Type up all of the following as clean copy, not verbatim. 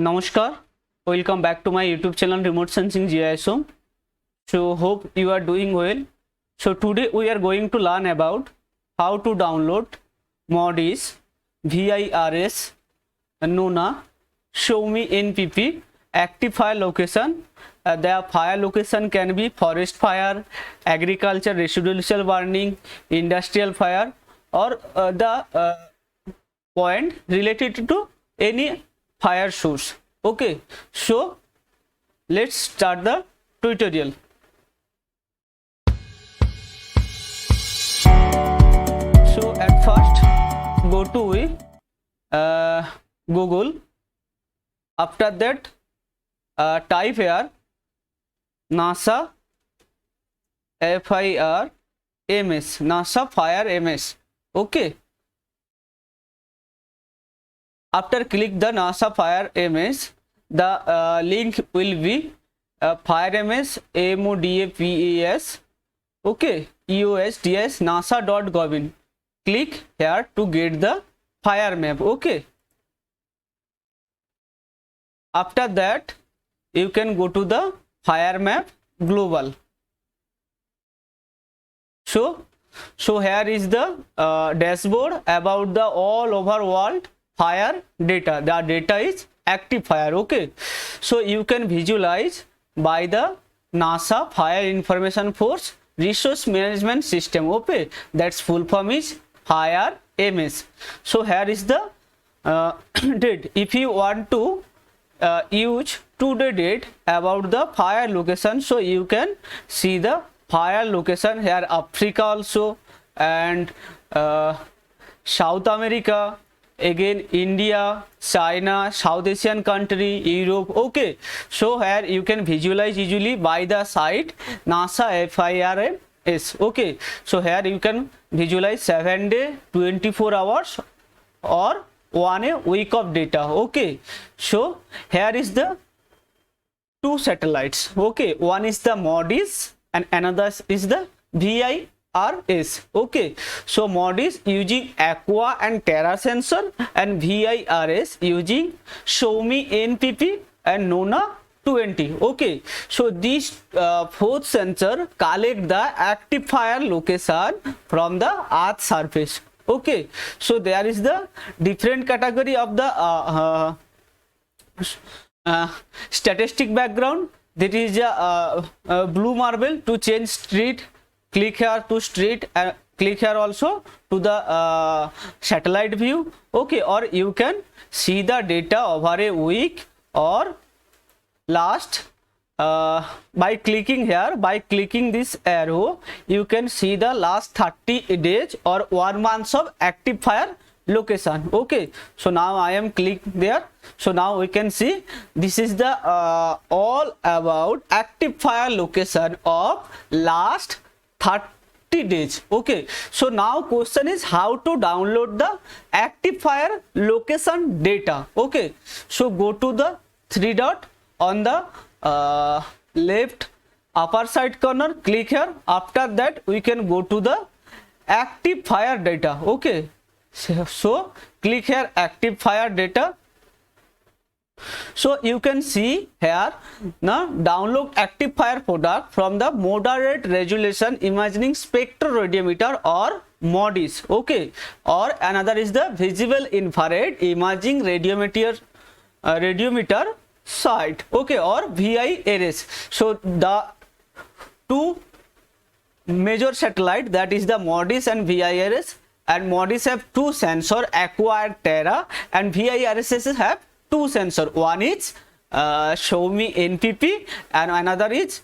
Namaskar, welcome back to my YouTube channel Remote Sensing GISO. So hope you are doing well. So today we are going to learn about how to download MODIS, VIRS, NONA, Show Me NPP, active fire location. The fire location can be forest fire, agriculture, residential burning, industrial fire, or the point related to any fire source. Okay, so let's start the tutorial. So at first go to Google. After that type here NASA FIRMS, NASA Fire MS. Okay, after click the NASA Fire MS, the link will be Fire MS MODAPES, okay, EOSDS nasa.gov. Click here to get the fire map. Okay, after that you can go to the fire map global. So here is the dashboard about the all over world fire data. The data is active fire. Okay, so you can visualize by the NASA Fire Information Force Resource Management System. Okay, that's full form is Fire MS. So here is the date. If you want to use today date about the fire location, so you can see the fire location here, Africa also, and South America, again India, China, South Asian country, Europe. Okay, so here you can visualize usually by the site NASA FIRMS. Okay, so here you can visualize 7 day 24 hours or 1 week of data. Okay, so here is the two satellites. Okay, one is the MODIS and another is the VIRS. Okay, so MODIS using aqua and terra sensor and VIRS using Show Me NPP and NONA 20. Okay, so these both sensor collect the active fire location from the earth surface. Okay, so there is the different category of the statistic background. That is a blue marble to change street. Click here to street and click here also to the satellite view. Okay, or you can see the data over a week or last by clicking here, by clicking this arrow you can see the last 30 days or 1 month of active fire location. Okay, so now I am clicked there. So now we can see this is the all about active fire location of last 30 days. Okay, so now question is how to download the active fire location data. Okay, so go to the 3 dot on the left upper side corner, click here. After that we can go to the active fire data. Okay, so click here active fire data. So you can see here now download active fire product from the moderate resolution imaging spectroradiometer or MODIS. Okay, or another is the visible infrared imaging radiometer site. Okay, or VIRS. So the two major satellite, that is the MODIS and VIRS, and MODIS have two sensor, aqua and terra, and VIRS have two sensor. One is Show Me NPP and another is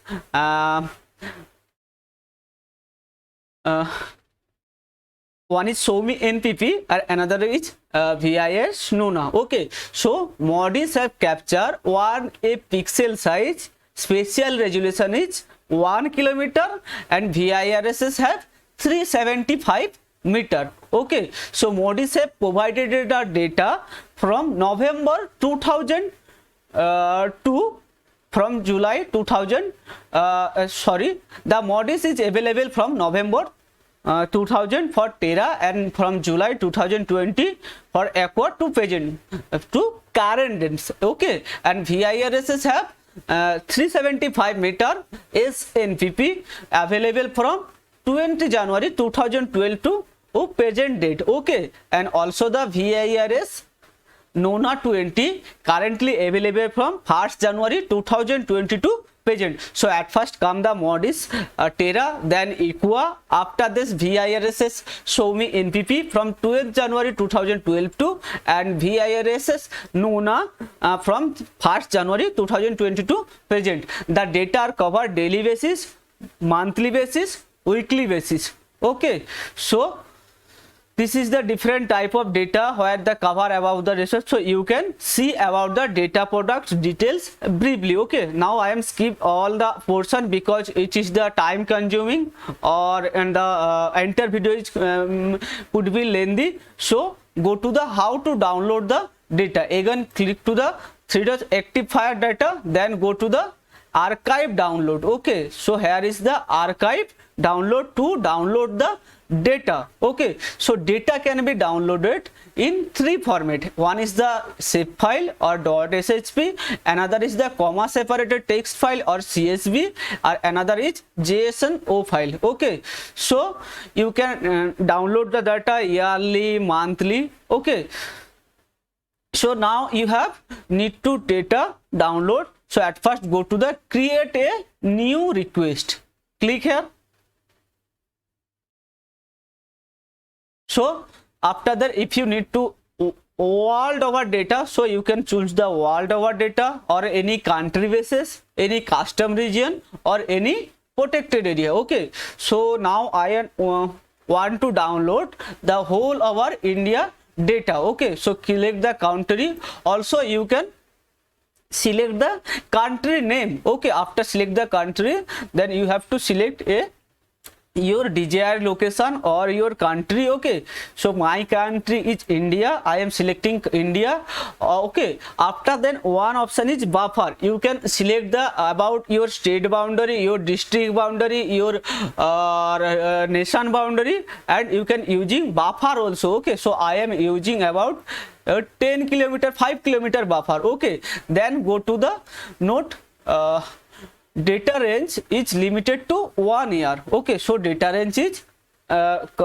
one is Show Me NPP and another is VIRS NONA. Okay, so MODIS have capture 1 pixel size, spatial resolution is 1 kilometer, and VIRS have 375 meter. Okay, so MODIS have provided the data from November 2000 to from July 2000. The MODIS is available from November 2000 for Terra and from July 2020 for Aqua to present to current dense, okay, and VIRSs have 375 meter SNPP available from 20 January 2012 to present date, okay, and also the VIRS Nona 20 currently available from 1st January 2022 present. So at first come the modis Terra, then Equa. After this VIRSs show me NPP from 12th January 2012 to, and VIRSs Nona from 1st January 2022 present. The data are covered daily basis, monthly basis, weekly basis, okay. So this is the different type of data where the cover about the research, so you can see about the data products details briefly, okay. Now I am skip all the portion because it is the time consuming, or and the entire video is could be lengthy. So go to the how to download the data. Again click to the 3 dots active fire data, then go to the archive download, okay. So here is the archive download to download the data, okay. So data can be downloaded in 3 format. One is the zip file or .shp, another is the comma separated text file or CSV, or another is JSON file, okay. So you can download the data yearly, monthly, okay. So now you have need to data download. So at first go to the create a new request, click here. So after that, if you need to world over data, so you can choose the world over data or any country basis, any custom region or any protected area, okay. So now I want to download the whole our India data, okay. So select the country. Also you can select the country name, okay. After select the country, then you have to select a your desired location or your country, okay. So my country is India, I am selecting India, okay. After then one option is buffer. You can select the about your state boundary, your district boundary, your nation boundary, and you can using buffer also, okay. So I am using about 10 kilometer 5 kilometer buffer, okay. Then go to the note data range is limited to 1 year, okay. So data range is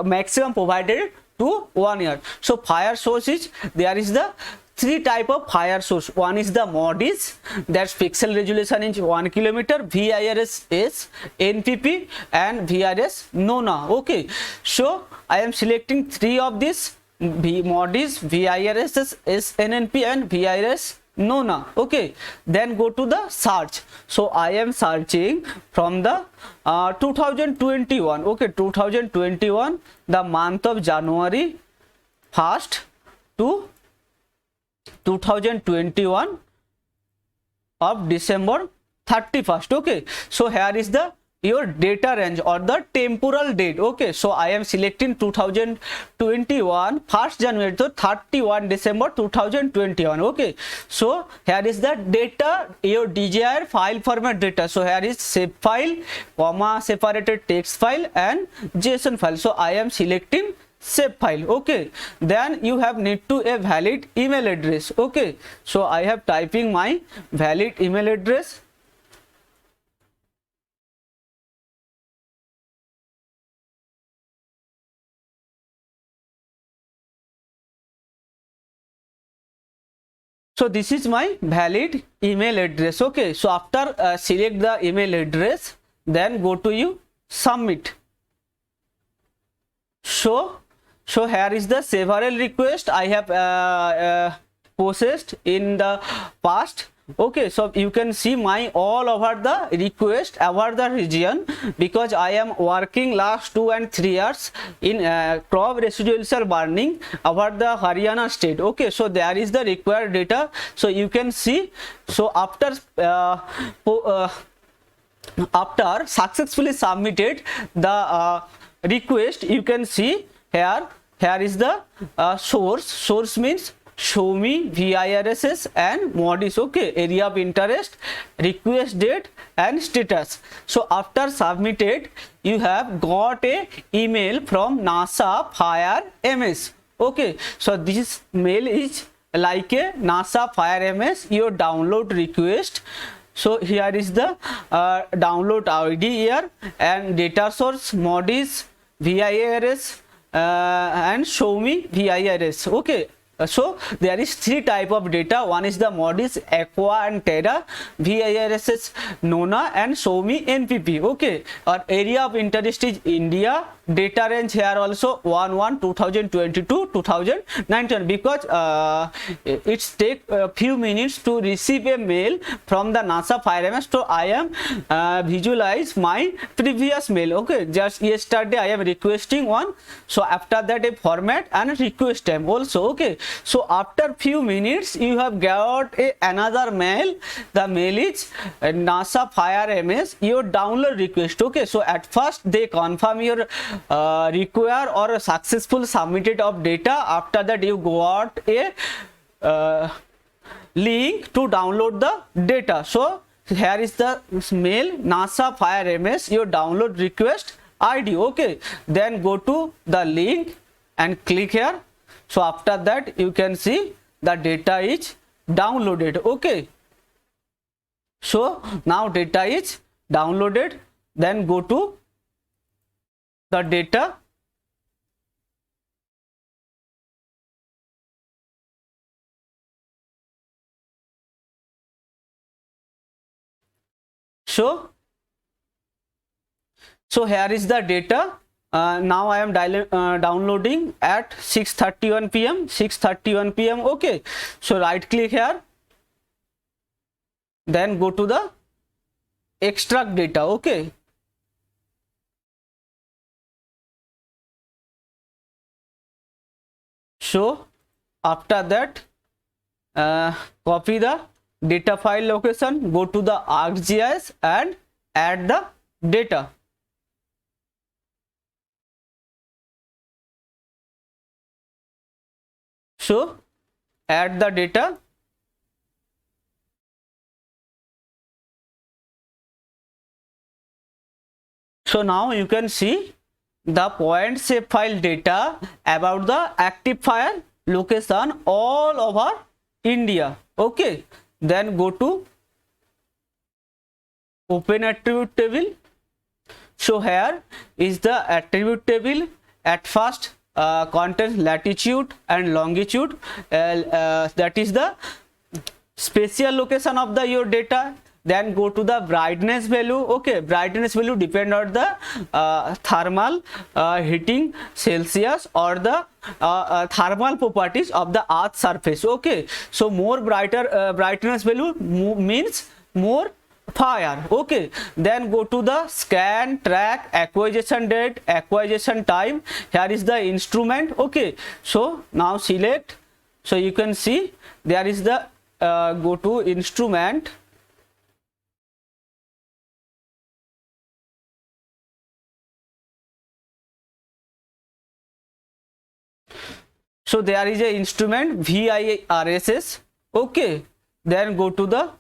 maximum provided to 1 year. So fire source is, there is the 3 type of fire source. One is the modis, that's pixel resolution is 1 kilometer, VIRS is NPP, and VIRS Nona, okay. So I am selecting 3 of these modis, VIRS SNNP and VIRS Nona, okay. Then go to the search. So I am searching from the 2021, okay. 2021, the month of January 1st to 2021 of December 31st, okay. So here is the your data range or the temporal date, okay. So I am selecting 2021 1st January to 31 December 2021, okay. So here is the data, your desired file format data. So here is zip file, comma separated text file and JSON file. So I am selecting zip file, okay. Then you have need to a valid email address, okay. So I have typing my valid email address. So this is my valid email address, okay. So after select the email address, then go to you submit. So here is the several request I have processed in the past, okay. So you can see my all over the request over the region, because I am working last 2 and 3 years in crop residential burning over the Haryana state, okay. So there is the required data, so you can see. So after successfully submitted the request, you can see here is the source means show me VIRSs and modis, okay, area of interest, request date and status. So after submitted, you have got a email from NASA Fire MS, okay. So this mail is like a NASA Fire MS your download request. So here is the download ID here, and data source mod is VIRS and show me VIRS. Okay. So there is three type of data. One is the mod is Aqua and Terra, VIRS is Nona, and show me NPP. Okay, our area of interest is India. Data range here also 1/1/2022-2019, because it's take a few minutes to receive a mail from the NASA Fire MS. So I am visualize my previous mail. Okay, just yesterday I am requesting one. So after that a format and request time also. Okay, so after few minutes you have got another mail. The mail is NASA Fire MS your download request. Okay, so at first they confirm your require or successful submitted of data. After that you got a link to download the data. So here is the mail NASA Fire MS your download request ID. Okay, then go to the link and click here. So after that you can see the data is downloaded. Okay, so now data is downloaded. Then go to the data. So here is the data. Now I am downloading at 6:31 p.m. 6:31 p.m. Okay, so right click here, then go to the extract data. Okay, so after that copy the data file location, go to the ArcGIS and add the data. So add the data. So now you can see the point shape file data about the active fire location all over India. Okay, then go to open attribute table. So here is the attribute table. At first contains latitude and longitude, that is the spatial location of the your data. Then go to the brightness value. Okay, brightness value depend on the thermal heating Celsius or the thermal properties of the earth surface. Okay, so more brighter brightness value means more fire. Okay, then go to the scan, track, acquisition date, acquisition time. Here is the instrument. Okay, so now select. So you can see there is the go to instrument. So there is a instrument VIRSS. Okay, then go to the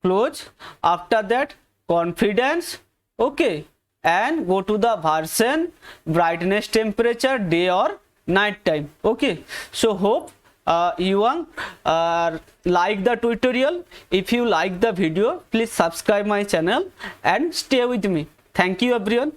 close. After that confidence. Okay, and go to the version, brightness, temperature, day or night time. Okay, so hope you like the tutorial. If you like the video, please subscribe my channel and stay with me. Thank you everyone.